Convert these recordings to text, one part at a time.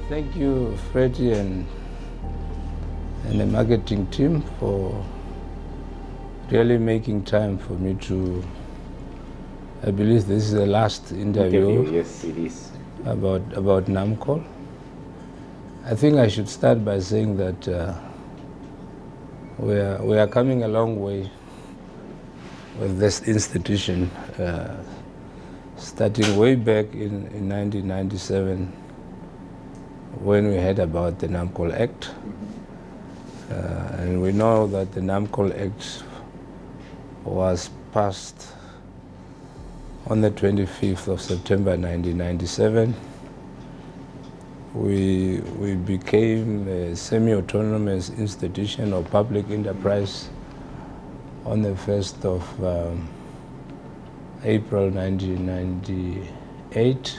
Thank you, Freddie, and the marketing team for really making time for me to. I believe this is the last interview. Yes, it is. About NAMCOL. I think I should start by saying that we are coming a long way with this institution, starting way back in 1997 when we heard about the NAMCOL Act. And we know that the NAMCOL Act was passed on the 25th of September 1997. We became a semi-autonomous institution of public enterprise on the 1st of April 1998.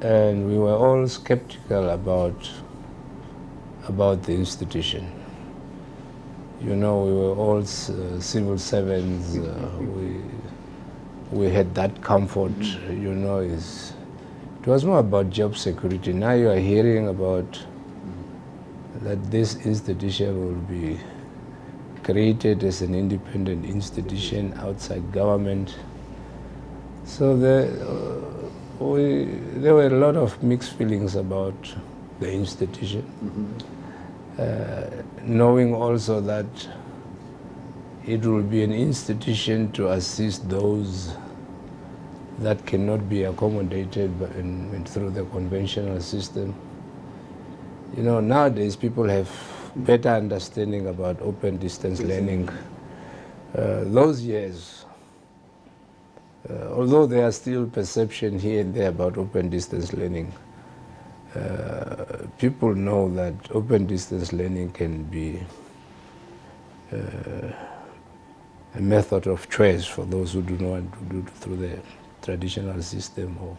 And we were all skeptical about the institution. You know, we were all civil servants. We had that comfort, you know, it was more about job security. Now you are hearing about that this institution will be created as an independent institution outside government. So there were a lot of mixed feelings about the institution, knowing also that it will be an institution to assist those that cannot be accommodated through the conventional system. You know, nowadays people have better understanding about open distance learning. Those years, although there are still perception here and there about open distance learning, people know that open distance learning can be a method of choice for those who do not want to do it through the traditional system or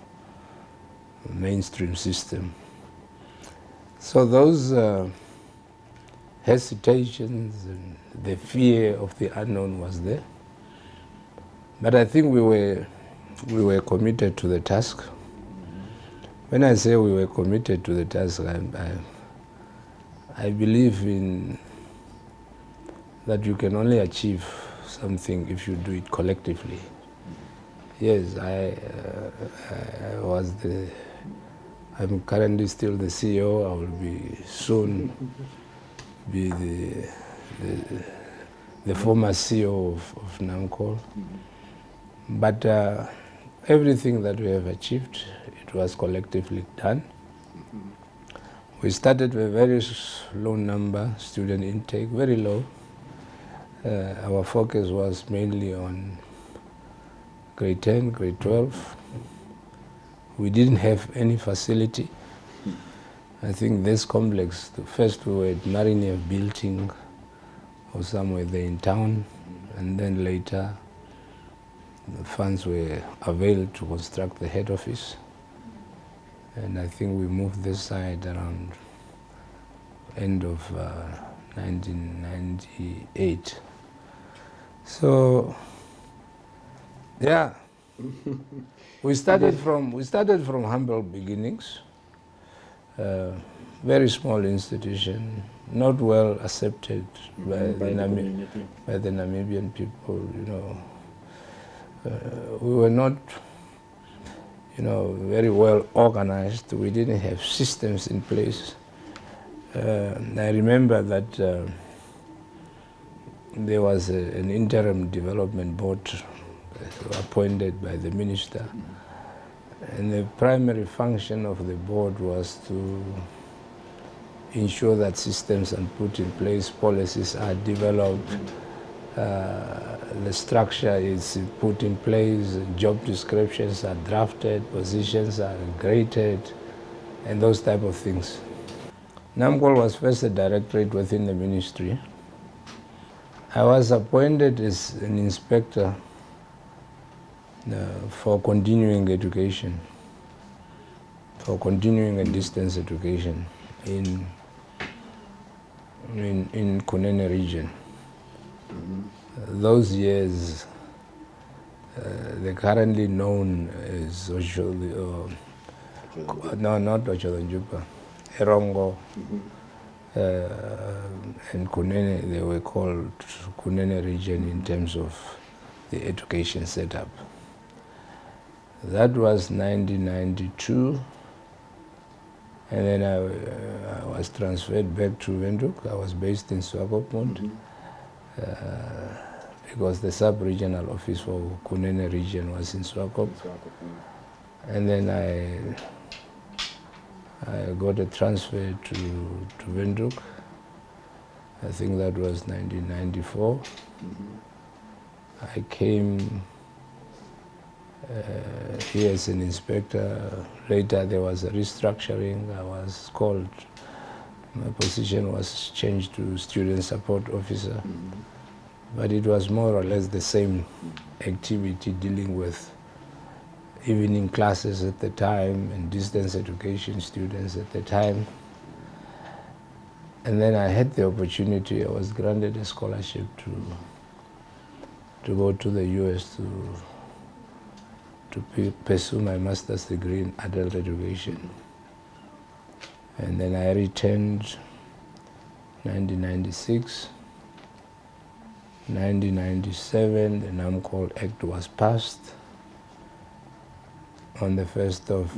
mainstream system. So those hesitations and the fear of the unknown was there. But I think we were committed to the task. When I say we were committed to the task, I believe in that you can only achieve something if you do it collectively. Yes, I'm currently still the CEO. I will be soon be the former CEO of NAMCOL. But everything that we have achieved, it was collectively done. We started with a very low number, student intake, very low. Our focus was mainly on grade 10, grade 12. We didn't have any facility. I think this complex, first we were at Marinier building or somewhere there in town, and then later the funds were availed to construct the head office. And I think we moved this side around end of 1998. So, yeah, we started from humble beginnings. Very small institution, not well accepted by the Namibian people. You know, we were not, you know, very well organized. We didn't have systems in place. I remember that there was an interim development board appointed by the minister, and the primary function of the board was to ensure that systems are put in place, policies are developed, the structure is put in place, job descriptions are drafted, positions are graded, and those type of things. NAMCOL was first a directorate within the ministry. I was appointed as an inspector for continuing education, for continuing and distance education in Kunene region. Those years, the currently known as No, not Ochodonjupa. Erongo and Kunene, they were called Kunene region in terms of the education setup. That was 1992. And then I was transferred back to Windhoek. I was based in Swakopmund because the sub-regional office for Kunene region was in Swakop. And then I got a transfer to Windhoek. I think that was 1994. I came here as an inspector. Later there was a restructuring. My position was changed to student support officer. But it was more or less the same activity, dealing with evening classes at the time and distance education students at the time. And then I had the opportunity, I was granted a scholarship to go to the US to pursue my master's degree in adult education. And then I returned 1996. 1997, the NAMCOL Act was passed. On the 1st of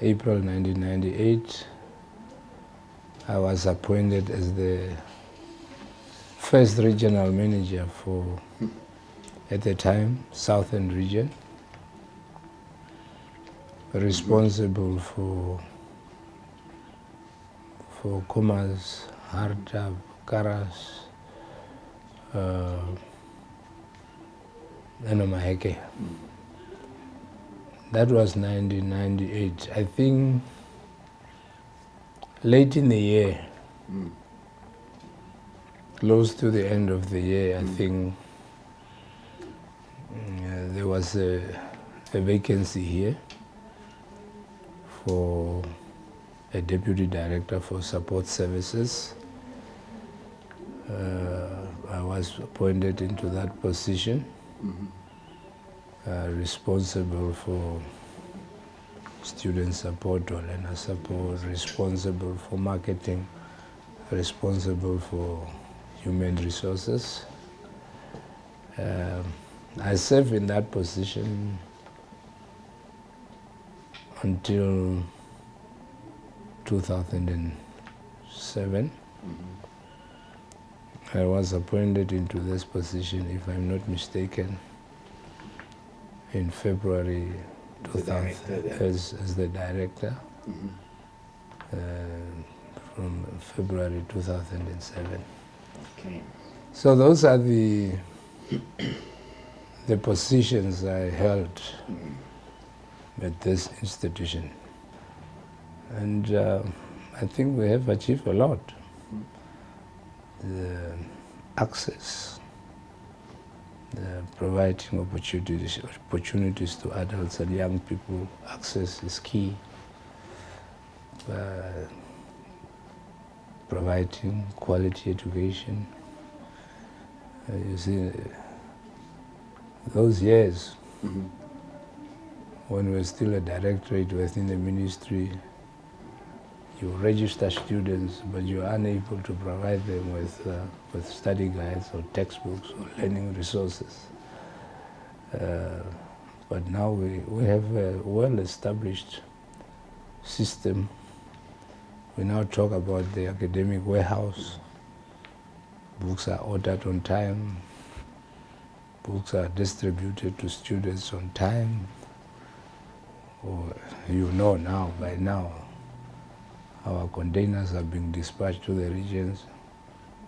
April 1998, I was appointed as the first regional manager for, at the time, Southern Region, responsible for Kumas, Hardab, Karas, and Omaheke. That was 1998. I think late in the year, close to the end of the year, I think there was a vacancy here for a deputy director for support services. I was appointed into that position, responsible for student support or learner support, responsible for marketing, responsible for human resources. I served in that position until 2007. I was appointed into this position, if I'm not mistaken, in February 2000 as the director, from February 2007. Okay. So those are the positions I held at this institution. And I think we have achieved a lot. The access, the providing opportunities to adults and young people, access is key. Providing quality education. You see, those years when we were still a directorate within the ministry, you register students, but you're unable to provide them with study guides or textbooks or learning resources. But now we have a well-established system. We now talk about the academic warehouse. Books are ordered on time. Books are distributed to students on time. Or you know now, by now, our containers are being dispatched to the regions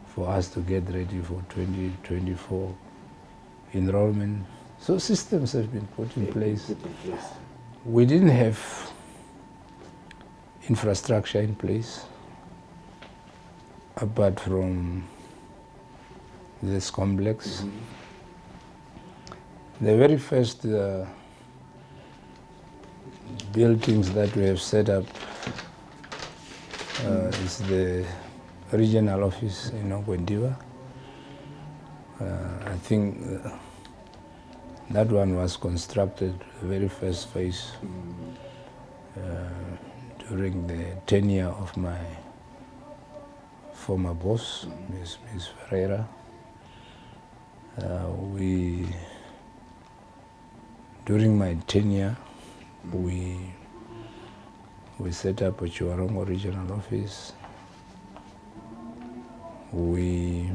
for us to get ready for 2024 enrollment. So systems have been put in place. We didn't have infrastructure in place apart from this complex. The very first buildings that we have set up is the regional office in Okwendiwa. I think that one was constructed, the very first phase. during the tenure of my former boss, Ms. Ferreira. During my tenure, we set up a Chuarongo regional office. We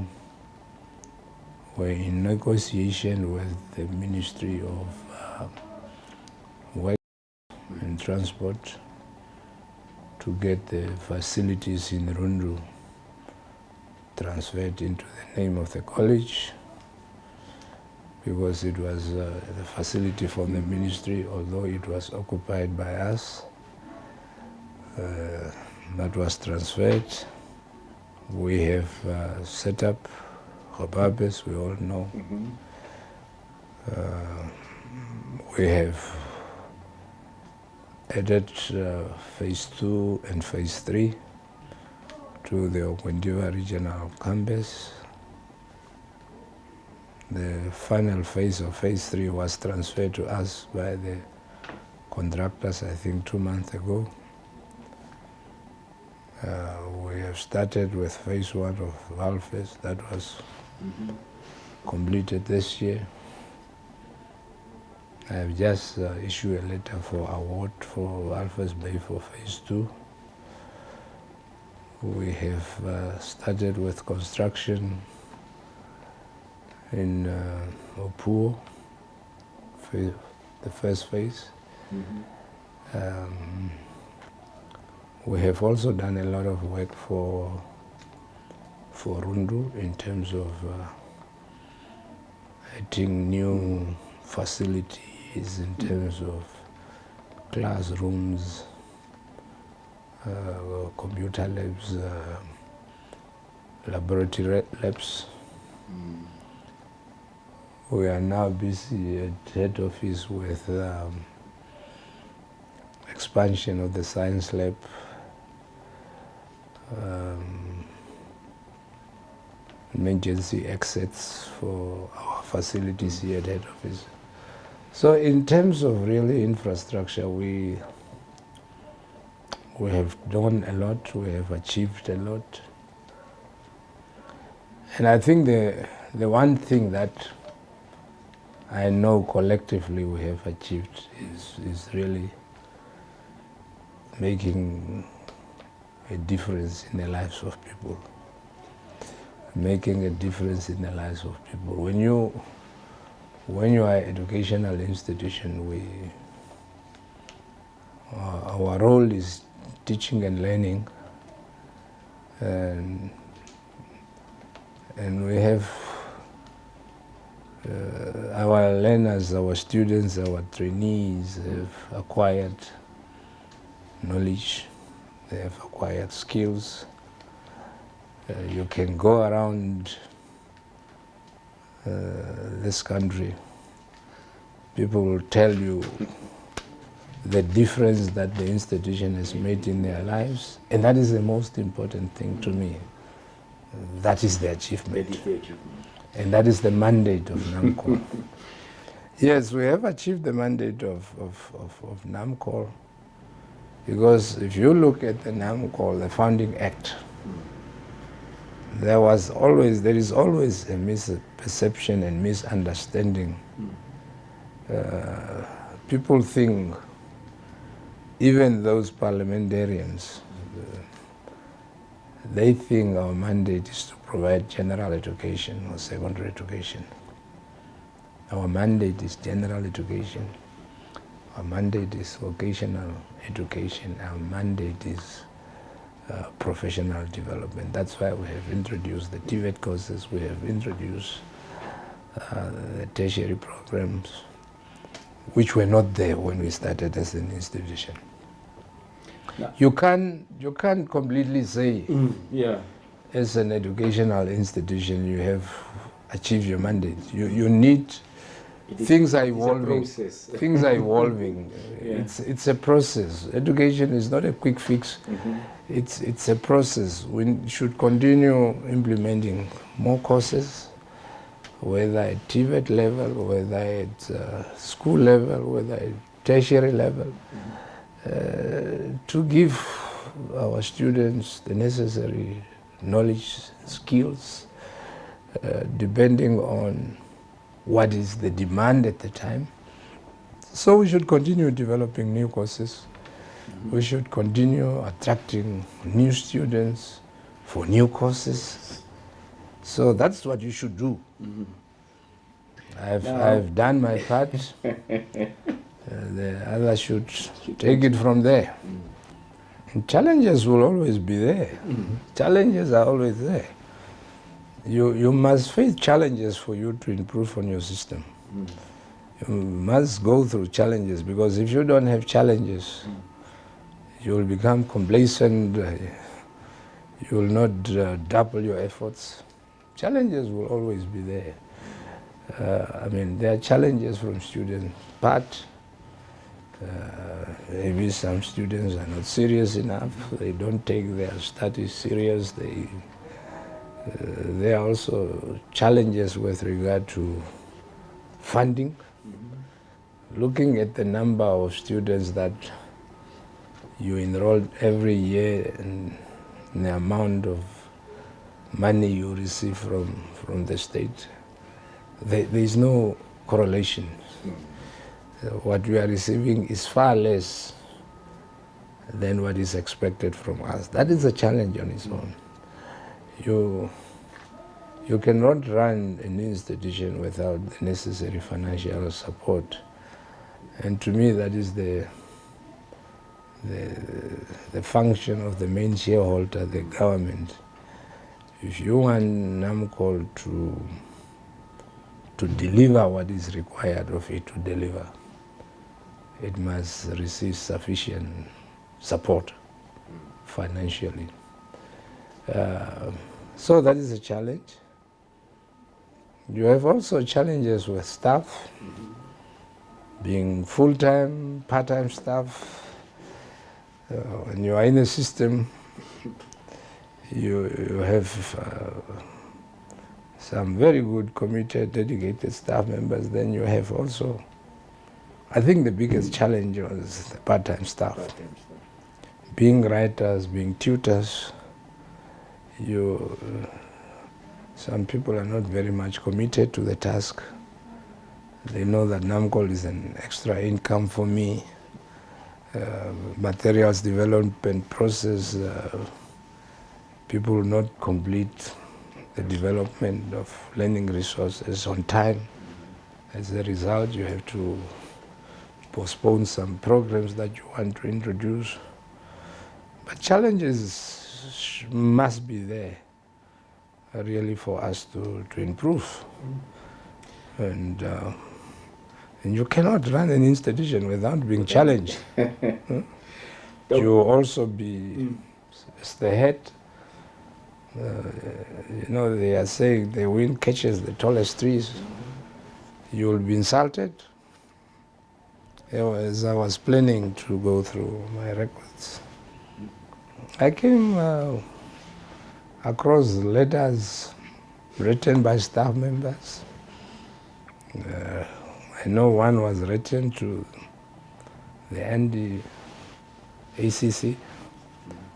were in negotiation with the Ministry of Work and Transport to get the facilities in Rundu transferred into the name of the college, because it was the facility from the ministry, although it was occupied by us. That was transferred. We have set up Hobabes, we all know. We have added phase 2 and phase 3 to the Okwendiva regional campus. The final phase of phase 3 was transferred to us by the contractors, I think 2 months ago. We have started with phase 1 of Alphas. That was completed this year. I have just issued a letter for award for Alphas Bay for phase 2. We have started with construction in Opuo, the first phase. We have also done a lot of work for Rundu in terms of adding new facilities in terms of classrooms, computer labs, laboratory labs. We are now busy at head office with expansion of the science lab, emergency exits for our facilities here at head office. So in terms of really infrastructure, we have done a lot, we have achieved a lot. And I think the one thing that I know collectively we have achieved is really making a difference in the lives of people. Making a difference in the lives of people. When you are an educational institution, our role is teaching and learning, and we have our learners, our students, our trainees have acquired knowledge, they have acquired skills. You can go around this country, people will tell you the difference that the institution has made in their lives, and that is the most important thing to me. That is the achievement. And that is the mandate of NAMCOL. Yes, we have achieved the mandate of NAMCOL, because if you look at the NAMCOL, the founding act, there is always a misperception and misunderstanding. People think, even those parliamentarians, they think our mandate is to provide general education or secondary education. Our mandate is general education. Our mandate is vocational education. Our mandate is professional development. That's why we have introduced the TVET courses, we have introduced the tertiary programs, which were not there when we started as an institution. No. You can't completely say, as an educational institution, you have achieved your mandate. You need, things are evolving. Things are evolving. It's a process. Education is not a quick fix. It's a process. We should continue implementing more courses, whether at TVET level, whether at school level, whether at tertiary level, to give our students the necessary knowledge, skills, depending on what is the demand at the time. So we should continue developing new courses. We should continue attracting new students for new courses. So that's what you should do. I've done my part. The others should take it from there. And challenges will always be there. Challenges are always there. You must face challenges for you to improve on your system. You must go through challenges, because if you don't have challenges, you will become complacent. You will not double your efforts. Challenges will always be there. There are challenges from students' part. Maybe some students are not serious enough. They don't take their studies serious. There are also challenges with regard to funding. Looking at the number of students that you enroll every year and the amount of money you receive from the state, there is no correlation. What we are receiving is far less than what is expected from us. That is a challenge on its own. You cannot run an institution without the necessary financial support. And to me, that is the function of the main shareholder, the government. If you want NAMCOL to deliver what is required of it to deliver, it must receive sufficient support financially. So that is a challenge. You have also challenges with staff, being full-time, part-time staff. When you are in a system, you have some very good, committed, dedicated staff members. Then you have also, I think the biggest challenge was the part-time staff. Being writers, being tutors, some people are not very much committed to the task. They know that NAMCOL is an extra income for me. Materials development process, people will not complete the development of learning resources on time. As a result, you have to postpone some programs that you want to introduce. But challenges must be there, really, for us to improve. And you cannot run an institution without being challenged. You also be as the head. They are saying the wind catches the tallest trees. You will be insulted. As I was planning to go through my records, I came across letters written by staff members. I know one was written to the ACC,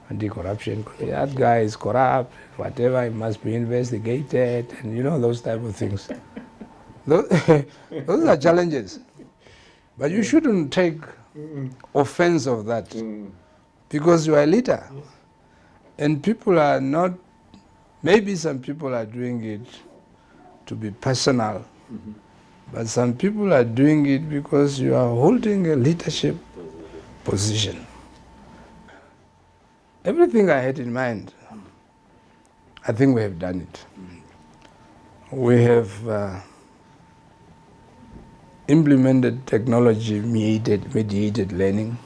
Anti-Corruption. That guy is corrupt, whatever, he must be investigated, and those type of things. Those are challenges. But you shouldn't take offense of that, because you are a leader. And people are not, maybe some people are doing it to be personal, but some people are doing it because you are holding a leadership position. Everything I had in mind, I think we have done it. We have implemented technology-mediated learning,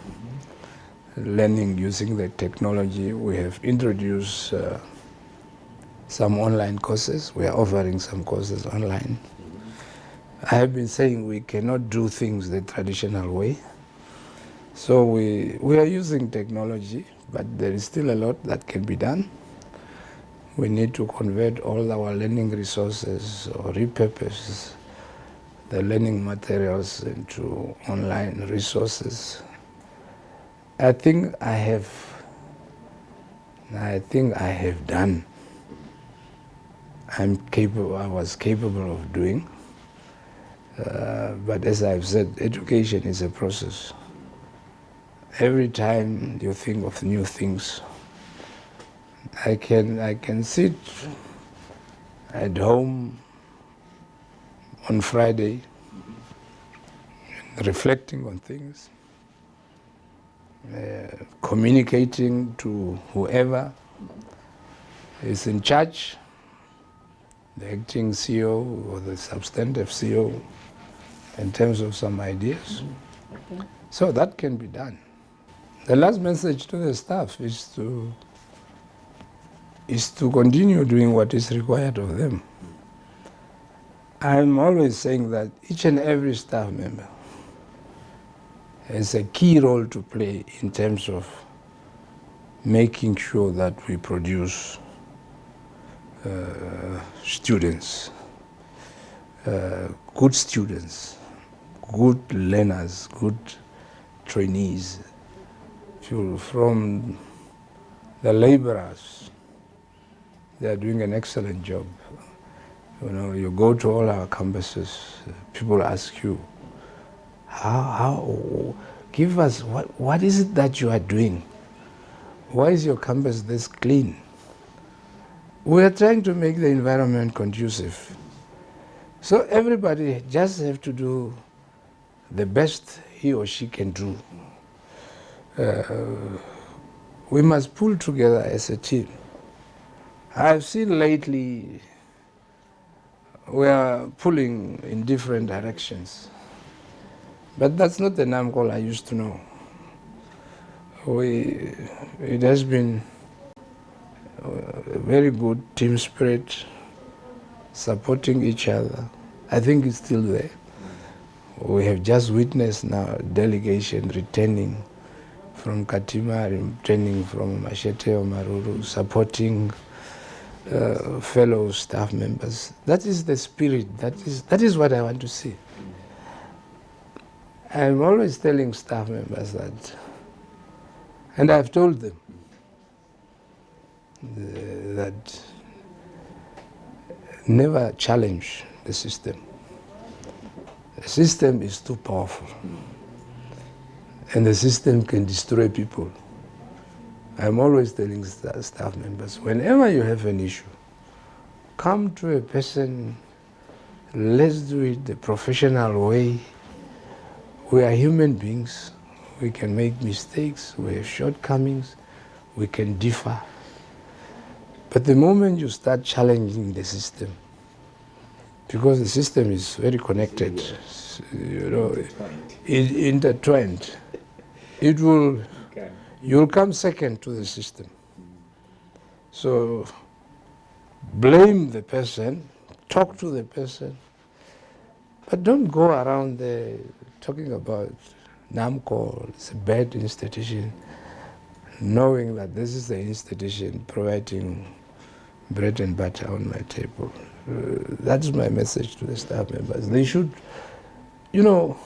learning using the technology. We have introduced some online courses. We are offering some courses online. I have been saying we cannot do things the traditional way. So we are using technology, but there is still a lot that can be done. We need to convert all our learning resources or repurpose the learning materials into online resources. I think I have done. I was capable of doing. But as I've said, education is a process. Every time you think of new things, I can sit at home on Friday reflecting on things, communicating to whoever is in charge, the acting CEO or the substantive CEO, in terms of some ideas. Okay. So that can be done. The last message to the staff is to continue doing what is required of them. I'm always saying that each and every staff member has a key role to play in terms of making sure that we produce students, good students, good learners, good trainees, from the laborers. They are doing an excellent job. You know, you go to all our campuses, people ask you, give us, what is it that you are doing? Why is your campus this clean? We are trying to make the environment conducive. So everybody just have to do the best he or she can do. We must pull together as a team. I've seen lately we are pulling in different directions. But that's not the NAMCOL I used to know. It has been a very good team spirit, supporting each other. I think it's still there. We have just witnessed now a delegation returning from Katima, returning from Machete or Maruru, supporting fellow staff members. That is the spirit. That is what I want to see. I'm always telling staff members that, and I've told them that never challenge the system. The system is too powerful, and the system can destroy people. I'm always telling staff members, whenever you have an issue, come to a person, let's do it the professional way. We are human beings, we can make mistakes, we have shortcomings, we can differ. But the moment you start challenging the system, because the system is very connected, you know, intertwined, you'll come second to the system. So blame the person, talk to the person, but don't go around there talking about NAMCOL, it's a bad institution, knowing that this is the institution providing bread and butter on my table. That's my message to the staff members. They should, you know,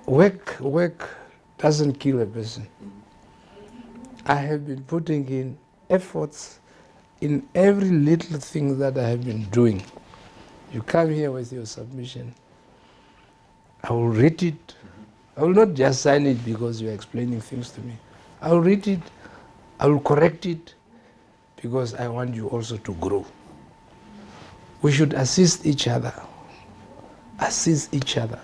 work doesn't kill a person. I have been putting in efforts in every little thing that I have been doing. You come here with your submission, I will read it. I will not just sign it because you're explaining things to me. I will read it, I will correct it, because I want you also to grow. We should assist each other. Assist each other.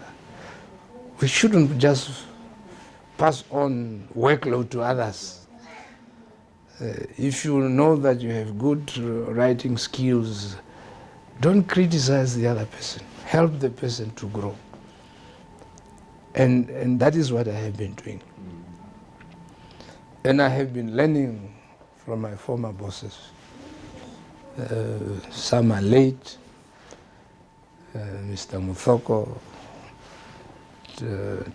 We shouldn't just pass on workload to others. If you know that you have good writing skills, don't criticize the other person. Help the person to grow. And that is what I have been doing. And I have been learning from my former bosses. Some are late, Mr. Muthoko,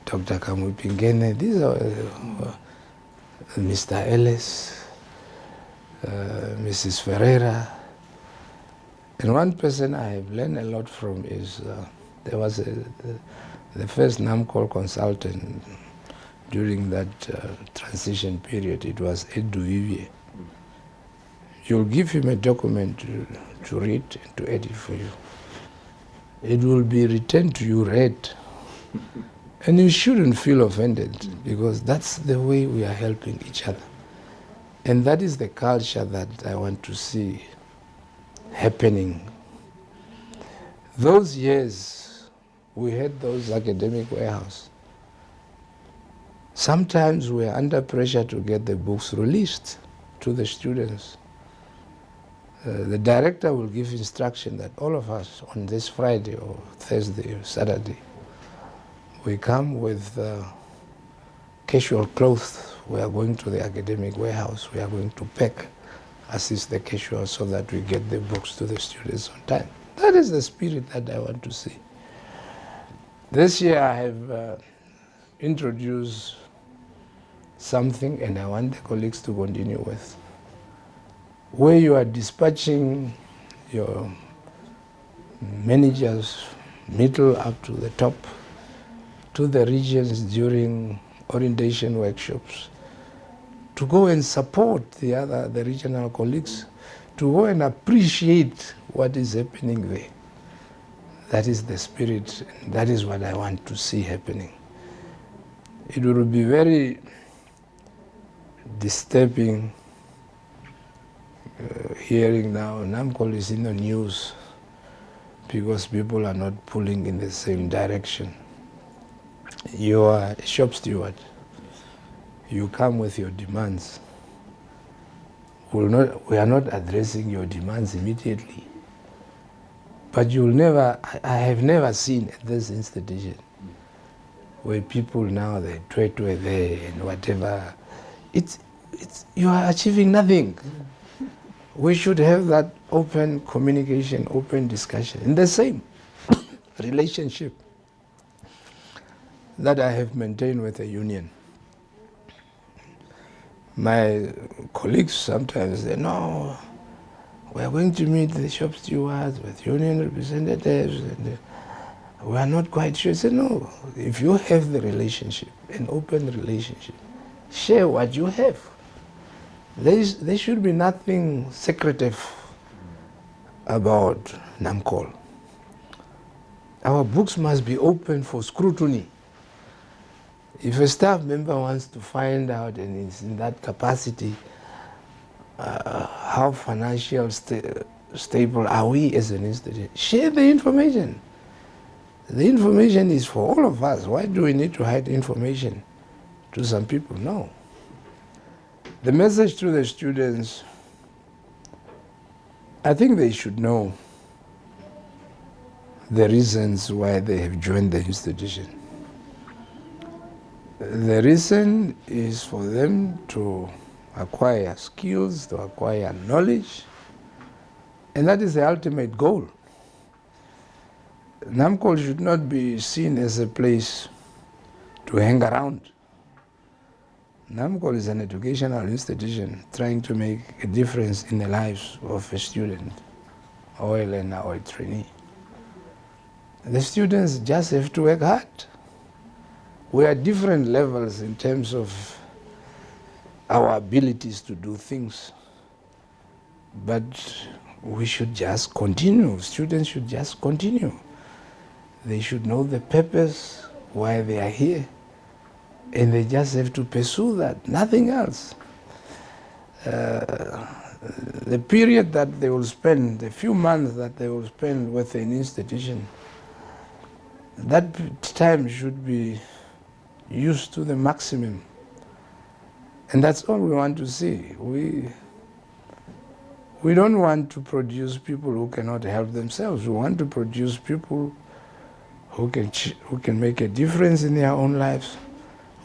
Dr. Kamupingene, these are Mr. Ellis, Mrs. Ferreira. And one person I have learned a lot from is, there was the first NAMCOL consultant during that transition period, it was Ed Duvivier. You'll give him a document to read and to edit for you. It will be returned to you read. And you shouldn't feel offended, because that's the way we are helping each other. And that is the culture that I want to see happening. Those years, we had those academic warehouses. Sometimes we are under pressure to get the books released to the students. The director will give instruction that all of us on this Friday or Thursday or Saturday, we come with casual clothes. We are going to the academic warehouse. We are going to pack, assist the casual so that we get the books to the students on time. That is the spirit that I want to see. This year I have introduced something, and I want the colleagues to continue with, where you are dispatching your managers, middle up to the top, to the regions during orientation workshops, to go and support the regional colleagues, to go and appreciate what is happening there. That is the spirit, and that is what I want to see happening. It will be very disturbing hearing now NAMCOL is in the news because people are not pulling in the same direction. You are a shop steward. You come with your demands. We are not addressing your demands immediately. But I have never seen at this institution where people now, they tweet there and whatever. You are achieving nothing. We should have that open communication, open discussion, in the same relationship that I have maintained with the union. My colleagues sometimes say, no, we are going to meet the shop stewards with union representatives, and we are not quite sure. I say, no, if you have the relationship, an open relationship, share what you have. There should be nothing secretive about NAMCOL. Our books must be open for scrutiny. If a staff member wants to find out, and is in that capacity, how financial stable are we as an institution, share the information. The information is for all of us. Why do we need to hide information to some people? No. The message to the students, I think they should know the reasons why they have joined the institution. The reason is for them to acquire skills, to acquire knowledge, and that is the ultimate goal. NAMCOL should not be seen as a place to hang around. NAMCOL is an educational institution trying to make a difference in the lives of a student, or a learner, or a trainee. The students just have to work hard. We are at different levels in terms of our abilities to do things, but we should just continue. Students should just continue. They should know the purpose, why they are here, and they just have to pursue that, nothing else. The period that they will spend, the few months that they will spend with an institution, that time should be used to the maximum. And that's all we want to see. We don't want to produce people who cannot help themselves. We want to produce people who can make a difference in their own lives,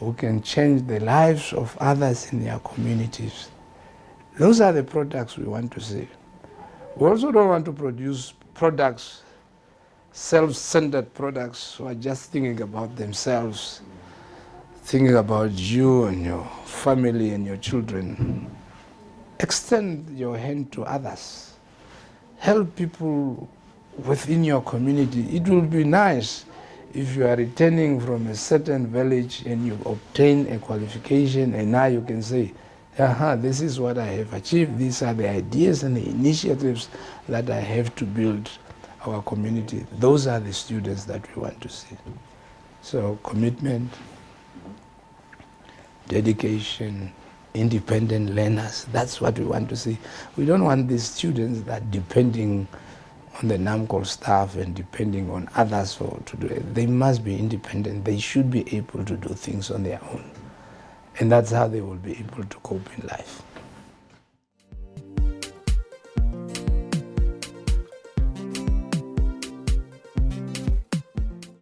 who can change the lives of others in their communities. Those are the products we want to see. We also don't want to produce products, self-centered products who are just thinking about themselves, thinking about you and your family and your children. Extend your hand to others. Help people within your community. It will be nice If you are returning from a certain village and you obtain a qualification, and now you can say, this is what I have achieved, these are the ideas and the initiatives that I have to build our community. Those are the students that we want to see. So commitment, dedication, independent learners, that's what we want to see. We don't want these students that depending on the NAMCOL staff and depending on others to do it. They must be independent. They should be able to do things on their own. And that's how they will be able to cope in life.